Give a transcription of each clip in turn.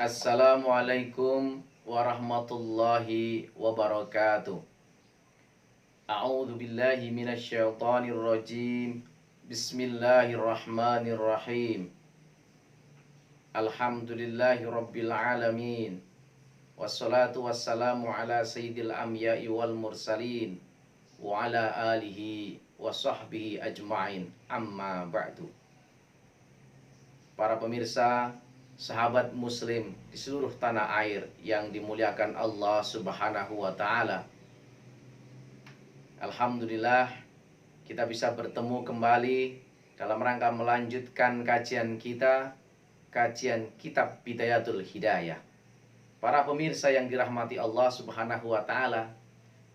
Assalamualaikum warahmatullahi wabarakatuh. A'udzu billahi minasyaitonir rajim. Bismillahirrahmanirrahim. Alhamdulillahi rabbil alamin. Wassalatu wassalamu ala sayyidil anbiya'i wal mursalin wa ala alihi wa sahbihi ajma'in. Amma ba'du. Para pemirsa, sahabat muslim di seluruh tanah air yang dimuliakan Allah Subhanahu wa taala. Alhamdulillah kita bisa bertemu kembali dalam rangka melanjutkan kajian kita, kajian kitab Bidayatul Hidayah. Para pemirsa yang dirahmati Allah Subhanahu wa taala,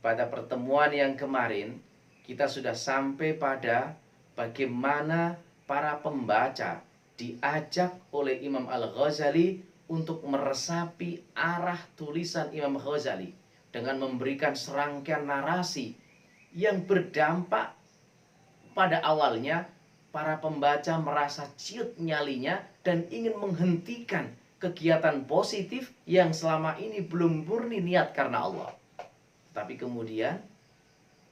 pada pertemuan yang kemarin kita sudah sampai pada bagaimana para pembaca diajak oleh Imam Al-Ghazali untuk meresapi arah tulisan Imam Ghazali dengan memberikan serangkaian narasi yang berdampak. Pada awalnya para pembaca merasa ciut nyalinya dan ingin menghentikan kegiatan positif yang selama ini belum murni niat karena Allah. Tapi kemudian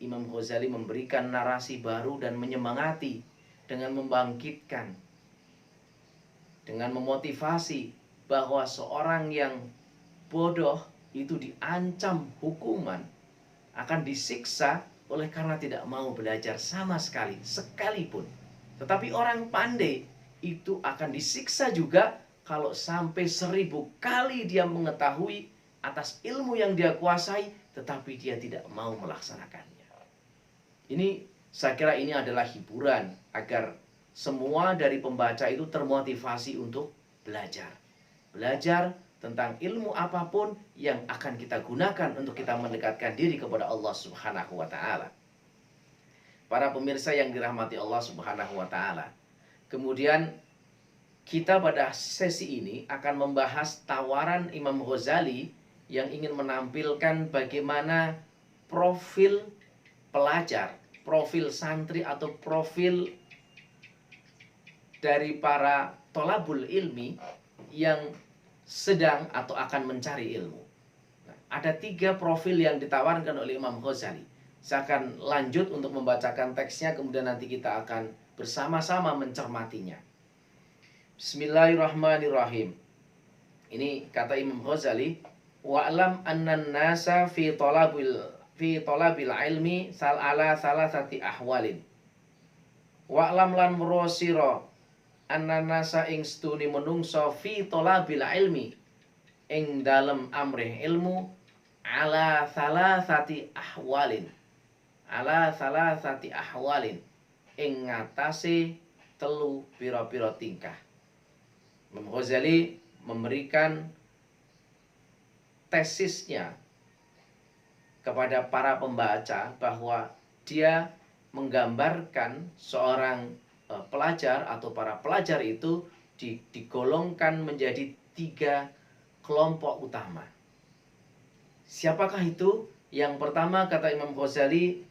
Imam Ghazali memberikan narasi baru dan menyemangati dengan membangkitkan, dengan memotivasi bahwa seorang yang bodoh itu diancam hukuman, akan disiksa oleh karena tidak mau belajar sama sekali, sekalipun. Tetapi orang pandai itu akan disiksa juga kalau sampai 1000 kali dia mengetahui atas ilmu yang dia kuasai, tetapi dia tidak mau melaksanakannya. Ini, saya kira ini adalah hiburan agar semua dari pembaca itu termotivasi untuk belajar. Belajar tentang ilmu apapun yang akan kita gunakan untuk kita mendekatkan diri kepada Allah Subhanahu wa taala. Para pemirsa yang dirahmati Allah Subhanahu wa taala. Kemudian kita pada sesi ini akan membahas tawaran Imam Ghazali yang ingin menampilkan bagaimana profil pelajar, profil santri atau profil dari para tolabul ilmi yang sedang atau akan mencari ilmu. Nah, ada 3 profil yang ditawarkan oleh Imam Ghazali. Saya akan lanjut untuk membacakan teksnya, kemudian nanti kita akan bersama-sama mencermatinya. Bismillahirrahmanirrahim. Ini kata Imam Ghazali, wa'lam annan nasa fi talabil ilmi ala salasati ahwalin. Wa'lam lan murosiro annanasa ing stuni menungso fi talabil ilmi ing dalem amrih ilmu ala salasati ahwalin ing ngatasi telu pira-pira tingkah. Imam Ghazali memberikan tesisnya kepada para pembaca bahwa dia menggambarkan seorang pelajar atau para pelajar itu digolongkan menjadi 3 kelompok utama. Siapakah itu? Yang pertama kata Imam Ghazali,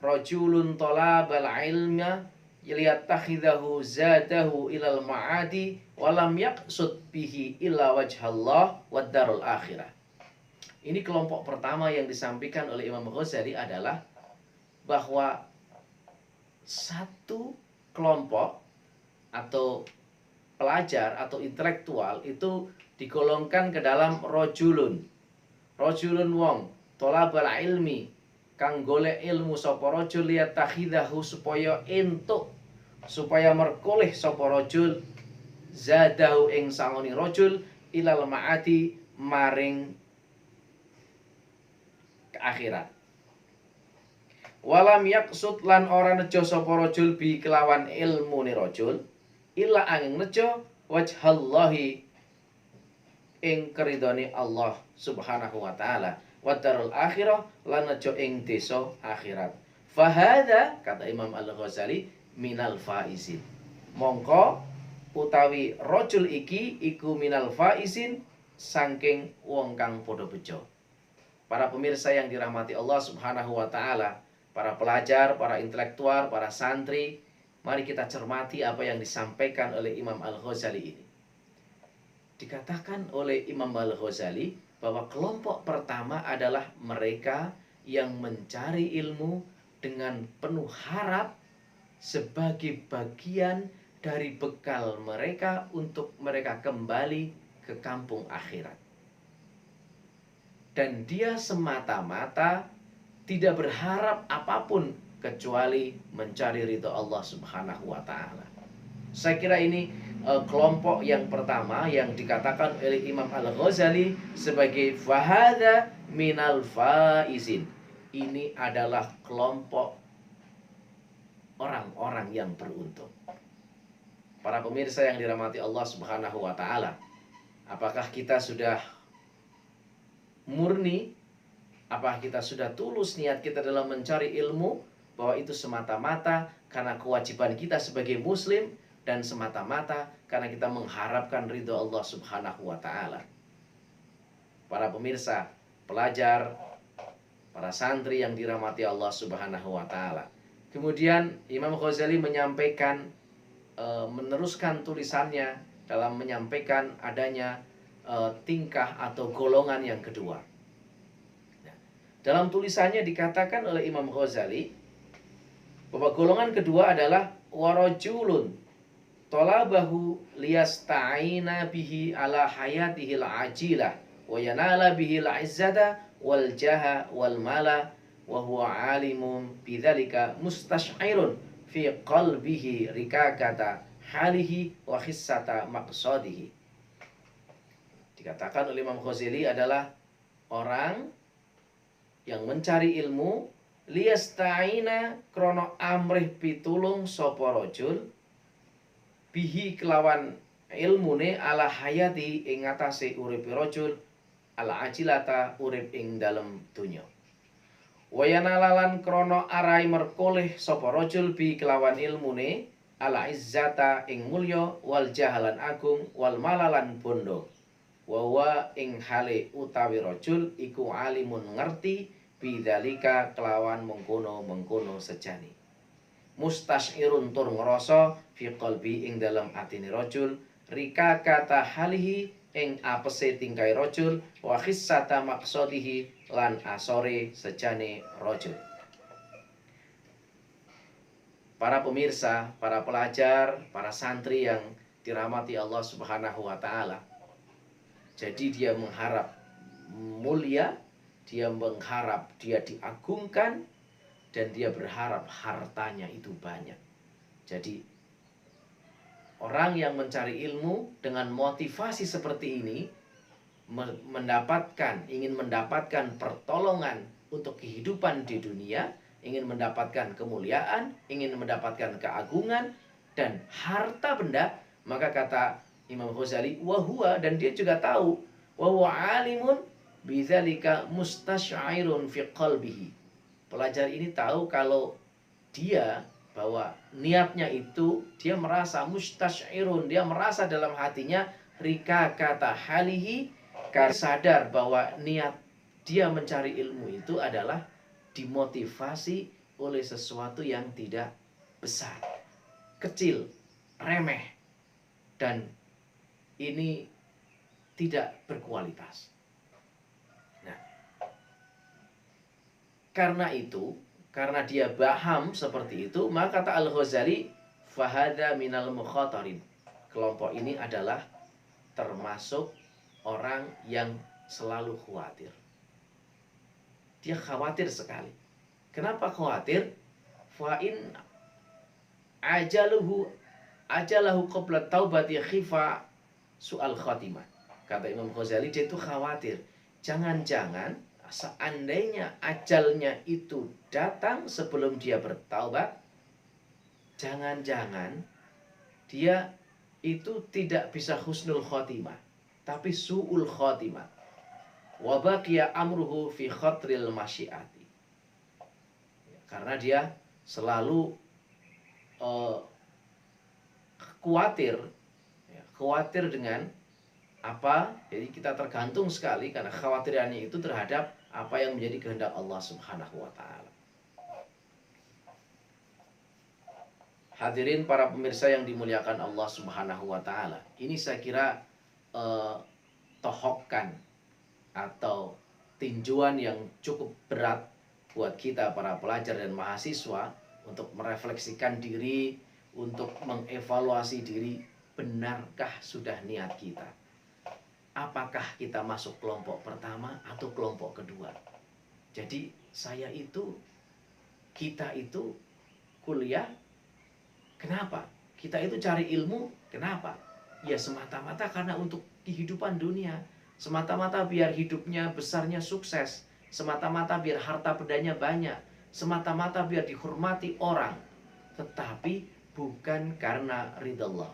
rajulun talabal ilma liyattakhidhahu zadahu ilal ma'adi walam yaqsud bihi illa wajhallah wad darul akhirah. Ini kelompok pertama yang disampaikan oleh Imam Ghazali adalah bahwa satu kelompok atau pelajar atau intelektual itu digolongkan ke dalam rojulun wong tolabal ilmi kang golek ilmu sapa rajul liyatakhidahu supaya entuk, supaya merkoleh sapa rajul zadahu ing sangoni rajul ilal ma'ati maring ke akhirat. Walam yaksud lan ora nejo sapa rajul bi kelawan ilmune rajul illa angin nejo wajhallahi ing keridone Allah Subhanahu wa taala wa darul akhirah lan nejo ing desa akhirat. Fahada kata Imam Al-Ghazali minal faizin. Mongko utawi rajul iki iku minal faizin saking wong kang padha bejo. Para pemirsa yang dirahmati Allah Subhanahu wa taala, para pelajar, para intelektual, para santri, mari kita cermati apa yang disampaikan oleh Imam Al-Ghazali ini. Dikatakan oleh Imam Al-Ghazali bahwa kelompok pertama adalah mereka yang mencari ilmu dengan penuh harap sebagai bagian dari bekal mereka untuk mereka kembali ke kampung akhirat. Dan dia semata-mata tidak berharap apapun kecuali mencari ridho Allah Subhanahu wa taala. Saya kira ini kelompok yang pertama yang dikatakan oleh Imam Al-Ghazali sebagai fahada minal faizin. Ini adalah kelompok orang-orang yang beruntung. Para pemirsa yang dirahmati Allah Subhanahu wa taala, apakah kita sudah murni? Apakah kita sudah tulus niat kita dalam mencari ilmu, bahwa itu semata-mata karena kewajiban kita sebagai muslim dan semata-mata karena kita mengharapkan ridho Allah Subhanahu wa taala? Para pemirsa, pelajar, para santri yang dirahmati Allah Subhanahu wa taala. Kemudian Imam Ghazali menyampaikan, meneruskan tulisannya dalam menyampaikan adanya tingkah atau golongan yang kedua. Dalam tulisannya dikatakan oleh Imam Ghazali bahwa golongan kedua adalah warajulun talabahu liyasta'ina bihi ala hayatihil ajilah wa yanala bihil izzata wal jaha wal mala wa huwa alimun bidzalika mustash'irun fi qalbihi rikakata halihi wa khissata maqsadihi. Dikatakan oleh Imam Ghazali adalah orang yang mencari ilmu liyasta'ina krono amrih pitulung sapa rajul bihi kelawan ilmune ala hayati ing ngatasé urip rajul ala ajilata urip ing dalem donya. Wayanalalan krono arai merkoleh sapa rajul bi kelawan ilmune ala izzata ing mulya wal jahalan agung wal malalan bondo. Wa ing hale utawi rajul iku alimun ngerti bidzalika kelawan mengkono sejane. Mustasyirun tur ngrasa fi qalbi ing dalam atine rajul rika kata halihi ing apese tingkai rajul wa khissata maqsadihi lan asore sejane rajul. Para pemirsa, para pelajar, para santri yang dirahmati Allah Subhanahu wa taala. Jadi dia mengharap mulia, dia mengharap dia diagungkan, dan dia berharap hartanya itu banyak. Jadi orang yang mencari ilmu dengan motivasi seperti ini ingin mendapatkan pertolongan untuk kehidupan di dunia, ingin mendapatkan kemuliaan, ingin mendapatkan keagungan dan harta benda, maka kata Imam Ghazali wahwa, dan dia juga tahu wahwa alimun bidzalika mustasy'irun fi qalbihi. Pelajar ini tahu kalau dia bahwa niatnya itu dia merasa mustasy'irun, dia merasa dalam hatinya rika kata halihi, karena sadar bahwa niat dia mencari ilmu itu adalah dimotivasi oleh sesuatu yang tidak besar, kecil, remeh, dan ini tidak berkualitas. Nah, karena itu, karena dia paham seperti itu, maka kata Al-Ghazali fahada minal mukhatarin. Kelompok ini adalah termasuk orang yang selalu khawatir. Dia khawatir sekali. Kenapa khawatir? Fa'in ajalahu qabla taubati khifa soal khatimah. Kata Imam Ghazali, dia itu khawatir, jangan-jangan seandainya ajalnya itu datang sebelum dia bertaubat, jangan-jangan dia itu tidak bisa husnul khatimah, tapi su'ul khatimah. Wa baqiya amruhu fi khatril masyiati. Karena dia selalu khawatir dengan apa, jadi kita tergantung sekali karena khawatirannya itu terhadap apa yang menjadi kehendak Allah Subhanahu wa taala. Hadirin para pemirsa yang dimuliakan Allah Subhanahu wa taala. Ini saya kira eh, tohokkan atau tinjauan yang cukup berat buat kita para pelajar dan mahasiswa untuk merefleksikan diri, untuk mengevaluasi diri, benarkah sudah niat kita? Apakah kita masuk kelompok pertama atau kelompok kedua? Jadi kita itu kuliah, kenapa? Kita itu cari ilmu, kenapa? Ya semata-mata karena untuk kehidupan dunia, semata-mata biar hidupnya besarnya sukses, semata-mata biar harta bendanya banyak, semata-mata biar dihormati orang, tetapi bukan karena ridha Allah.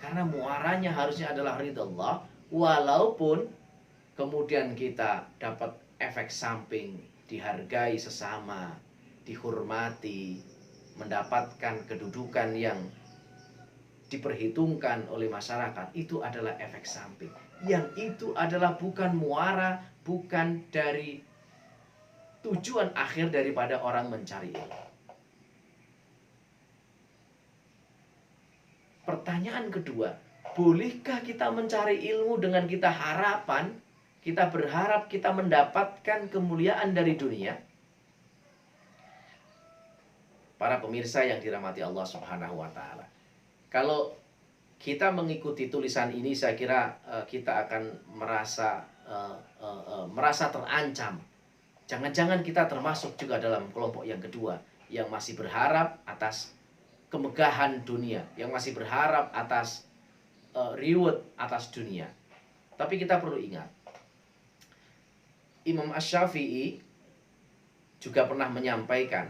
Karena muaranya harusnya adalah ridha Allah, walaupun kemudian kita dapat efek samping, dihargai sesama, dihormati, mendapatkan kedudukan yang diperhitungkan oleh masyarakat, itu adalah efek samping. Yang itu adalah bukan muara, bukan dari tujuan akhir daripada orang mencari ilmu. Pertanyaan kedua, bolehkah kita mencari ilmu dengan kita berharap kita mendapatkan kemuliaan dari dunia? Para pemirsa yang dirahmati Allah Subhanahu wa Ta'ala, kalau kita mengikuti tulisan ini, saya kira kita akan merasa terancam. Jangan-jangan kita termasuk juga dalam kelompok yang kedua, yang masih berharap atas kemegahan dunia, yang masih berharap atas reward atas dunia. Tapi kita perlu ingat, Imam Asy-Syafi'i juga pernah menyampaikan,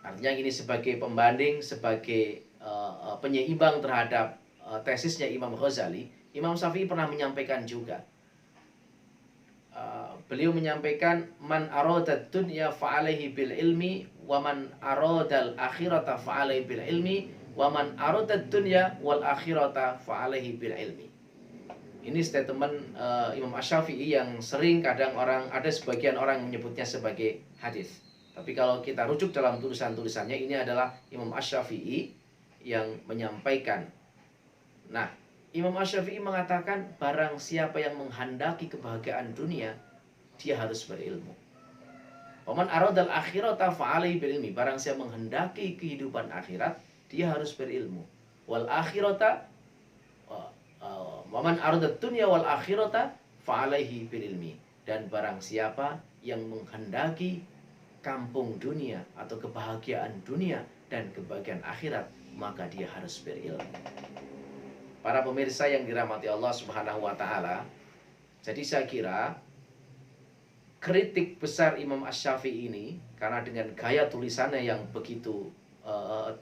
artinya ini sebagai pembanding, sebagai penyeimbang terhadap tesisnya Imam Ghazali. Imam Syafi'i pernah menyampaikan juga, beliau menyampaikan, man aradad dunya fa'alaihi bil ilmi wa man aradal akhirata fa'alaihi bil ilmi wa man aradad dunya wal akhirata fa'alaihi bil ilmi. Ini statement Imam Asy-Syafi'i yang sering kadang ada sebagian orang menyebutnya sebagai hadis. Tapi kalau kita rujuk dalam tulisan-tulisannya, ini adalah Imam Asy-Syafi'i yang menyampaikan. Nah, Imam Asy-Syafi'i mengatakan, barang siapa yang menghendaki kebahagiaan dunia, dia harus berilmu. Waman aradal akhirata fa'alaihi bil ilmi. Barang siapa menghendaki kehidupan akhirat, dia harus berilmu. Wal akhirata waman aradad dunya wal akhirata fa'alaihi bil ilmi. Dan barang siapa yang menghendaki kampung dunia atau kebahagiaan dunia dan kebahagiaan akhirat, maka dia harus berilmu. Para pemirsa yang dirahmati Allah Subhanahu wa Ta'ala, jadi saya kira kritik besar Imam Asy-Syafi'i ini, karena dengan gaya tulisannya yang begitu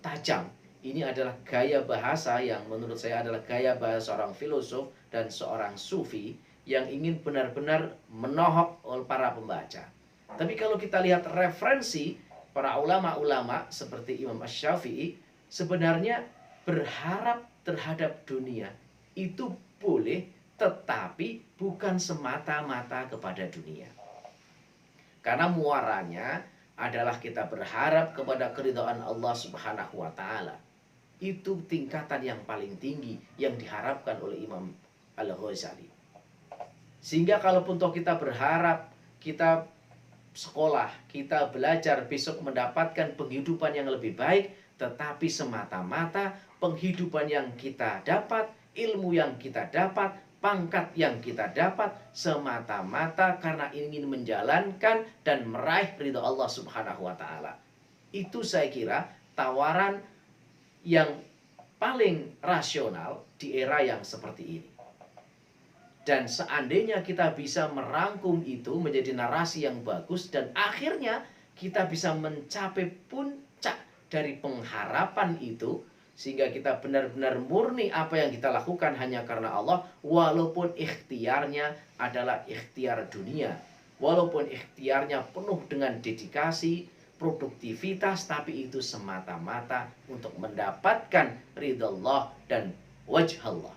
tajam, ini adalah gaya bahasa yang menurut saya adalah gaya bahasa seorang filosof dan seorang sufi yang ingin benar-benar menohok oleh para pembaca. Tapi kalau kita lihat referensi para ulama-ulama seperti Imam Asy-Syafi'i, sebenarnya berharap terhadap dunia itu boleh, tetapi bukan semata-mata kepada dunia. Karena muaranya adalah kita berharap kepada keridhaan Allah Subhanahu wa Ta'ala. Itu tingkatan yang paling tinggi yang diharapkan oleh Imam Al-Ghazali. Sehingga kalaupun toh kita berharap, kita sekolah, kita belajar besok mendapatkan penghidupan yang lebih baik, tetapi semata-mata penghidupan yang kita dapat, ilmu yang kita dapat, pangkat yang kita dapat semata-mata karena ingin menjalankan dan meraih ridha Allah Subhanahu wa Ta'ala. Itu saya kira tawaran yang paling rasional di era yang seperti ini. Dan seandainya kita bisa merangkum itu menjadi narasi yang bagus, dan akhirnya kita bisa mencapai puncak dari pengharapan itu, sehingga kita benar-benar murni apa yang kita lakukan hanya karena Allah, walaupun ikhtiarnya adalah ikhtiar dunia, walaupun ikhtiarnya penuh dengan dedikasi, produktivitas, tapi itu semata-mata untuk mendapatkan ridha Allah dan wajh Allah.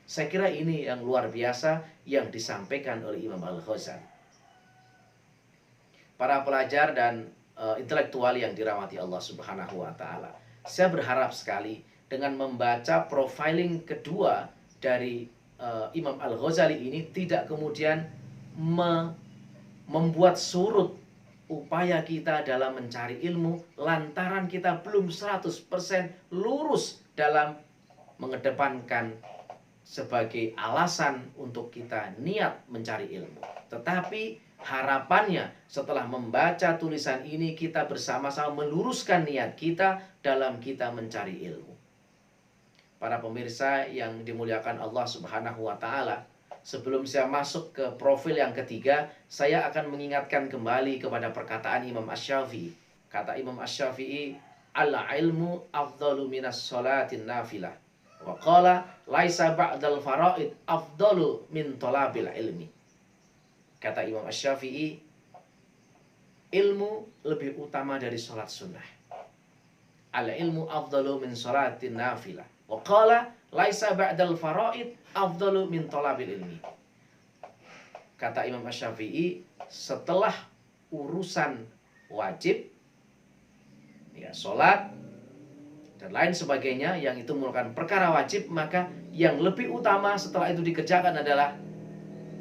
Saya kira ini yang luar biasa yang disampaikan oleh Imam Al-Ghazali. Para pelajar dan intelektual yang dirahmati Allah Subhanahu wa Ta'ala, saya berharap sekali dengan membaca profiling kedua dari Imam Al-Ghazali ini tidak kemudian membuat surut upaya kita dalam mencari ilmu lantaran kita belum 100% lurus dalam mengedepankan sebagai alasan untuk kita niat mencari ilmu. Tetapi harapannya setelah membaca tulisan ini kita bersama-sama meluruskan niat kita dalam kita mencari ilmu. Para pemirsa yang dimuliakan Allah Subhanahu wa taala, sebelum saya masuk ke profil yang ketiga, saya akan mengingatkan kembali kepada perkataan Imam Asy-Syafi'i. Kata Imam Asy-Syafi'i, "Al-ilmu afdalu minas sholatin nafilah." Wa qala, "Laisa ba'dal faraid afdalu min talabil ilmi." Kata Imam Asy-Syafi'i, ilmu lebih utama dari sholat sunnah. Al-ilmu afdalu min sholatin nafilah. Wa qala, "Laisa ba'dal faraid afdalu min talabil ilmi." Kata Imam Asy-Syafi'i, setelah urusan wajib, ya, sholat dan lain sebagainya yang itu merupakan perkara wajib, maka yang lebih utama setelah itu dikerjakan adalah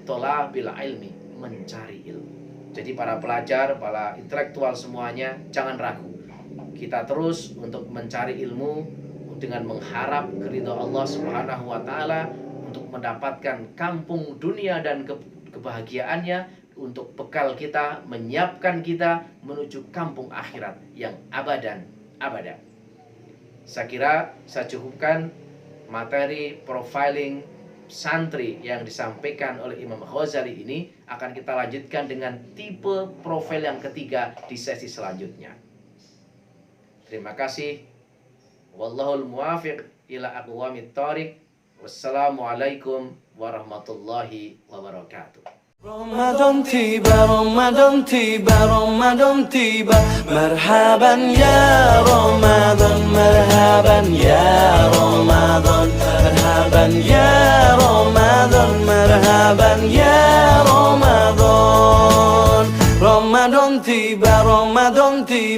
thalabil ilmi, mencari ilmu. Jadi para pelajar, para intelektual semuanya, jangan ragu. Kita terus untuk mencari ilmu dengan mengharap keridhaan Allah Subhanahu wa taala untuk mendapatkan kampung dunia dan kebahagiaannya, untuk bekal kita, menyiapkan kita menuju kampung akhirat yang abadan. Saya kira saya cukupkan materi profiling santri yang disampaikan oleh Imam Ghazali ini. Akan kita lanjutkan dengan tipe profil yang ketiga di sesi selanjutnya. Terima kasih. Wallahul muwafiq ila aqwamit thoriq. Wassalamualaikum warahmatullahi wabarakatuh. Ramadan tiba, Ramadan tiba, Ramadan tiba. Marhaban ya Ramadan, marhaban ya Ramadan, marhaban ya Ramadan, marhaban ya Ramadan. Ramadan tiba, Ramadan tiba.